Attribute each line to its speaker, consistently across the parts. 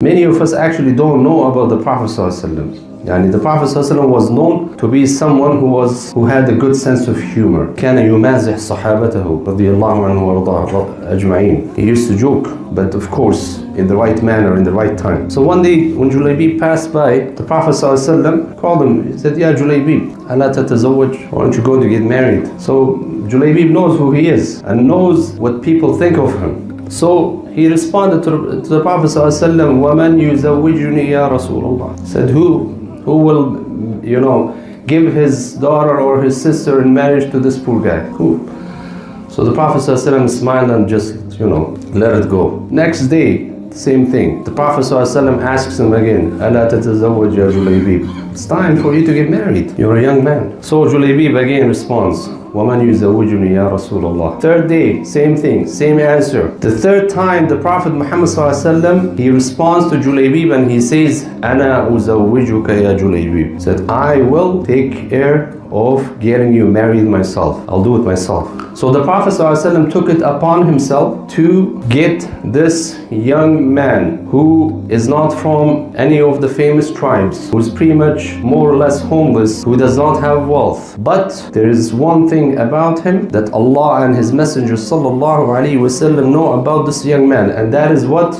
Speaker 1: Many of us actually don't know about the Prophet ﷺ. The Prophet ﷺ was known to be someone who had a good sense of humor. كان يمازح صحابته رضي الله عنه وارضاه أجمعين. He used to joke, but of course in the right manner, in the right time. So one day when Julaybi passed by, the Prophet ﷺ called him. He said, "Ya Julaybi, ألا تتزوج? Why aren't you going to get married?" So Julaybi knows who he is and knows what people think of him. So he responded to the Prophet ﷺ, وَمَنْ يُزَوِّجُنِي يَا رَسُولَ اللَّهِ. He said, who will, give his daughter or his sister in marriage to this poor guy? Who? So the Prophet ﷺ smiled and just, let it go. Next day, same thing. The Prophet ﷺ asks him again, أَلَا تَتَزَوَّجْ يَا جُلَيْبِيبْ. It's time for you to get married. You're a young man. So Julaybi again responds, وَمَنْ يُزَوِّجُنِي يَا رَسُولَ اللَّهِ. Third day, same thing, same answer. The third time, the Prophet Muhammad ﷺ, he responds to Julaybi and he says, أَنَا أُزَوِّجُكَ يَا جُلَيْبِيبْ. He said, I will take care of getting you married myself. I'll do it myself. So the Prophet ﷺ took it upon himself to get this young man who is not from any of the famous tribes, who is pretty much more or less homeless, who does not have wealth. But there is one thing about him that Allah and His Messenger ﷺ know about this young man, and that is what?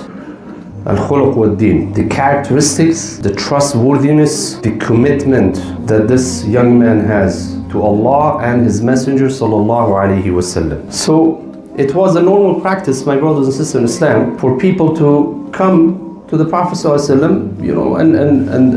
Speaker 1: Al-khuluq wad-din. The characteristics, the trustworthiness, the commitment that this young man has to Allah and His Messenger ﷺ. So it was a normal practice, my brothers and sisters in Islam, for people to come to the Prophet ﷺ,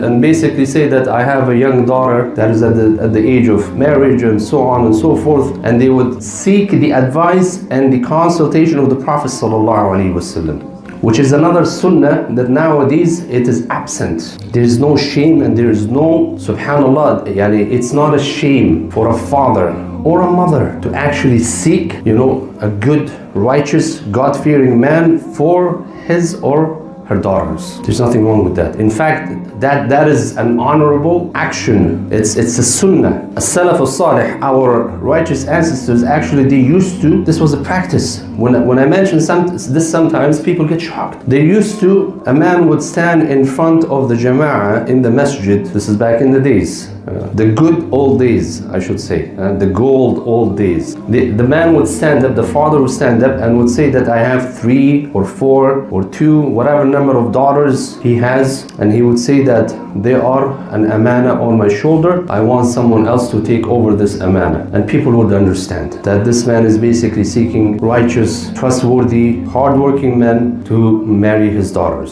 Speaker 1: and basically say that I have a young daughter that is at the age of marriage and so on and so forth, and they would seek the advice and the consultation of the Prophet ﷺ. Which is another sunnah that nowadays it is absent. There is no shame and there is no, subhanallah, it's not a shame for a father or a mother to actually seek, a good, righteous, God-fearing man for his or her daughters. There's nothing wrong with that. In fact, that is an honorable action. It's a sunnah. As-salaf as-salih, our righteous ancestors, actually they used to, this was a practice. When I mention this sometimes people get shocked. They used to, a man would stand in front of the Jami'ah in the masjid. This is back in the days. The good old days, I should say. The gold old days. The man would stand up, the father would stand up and would say that I have 3 or 4 or 2, whatever number of daughters he has, and he would say that they are an amana on my shoulder. I want someone else to take over this amana. And people would understand that this man is basically seeking righteous, trustworthy, hardworking men to marry his daughters.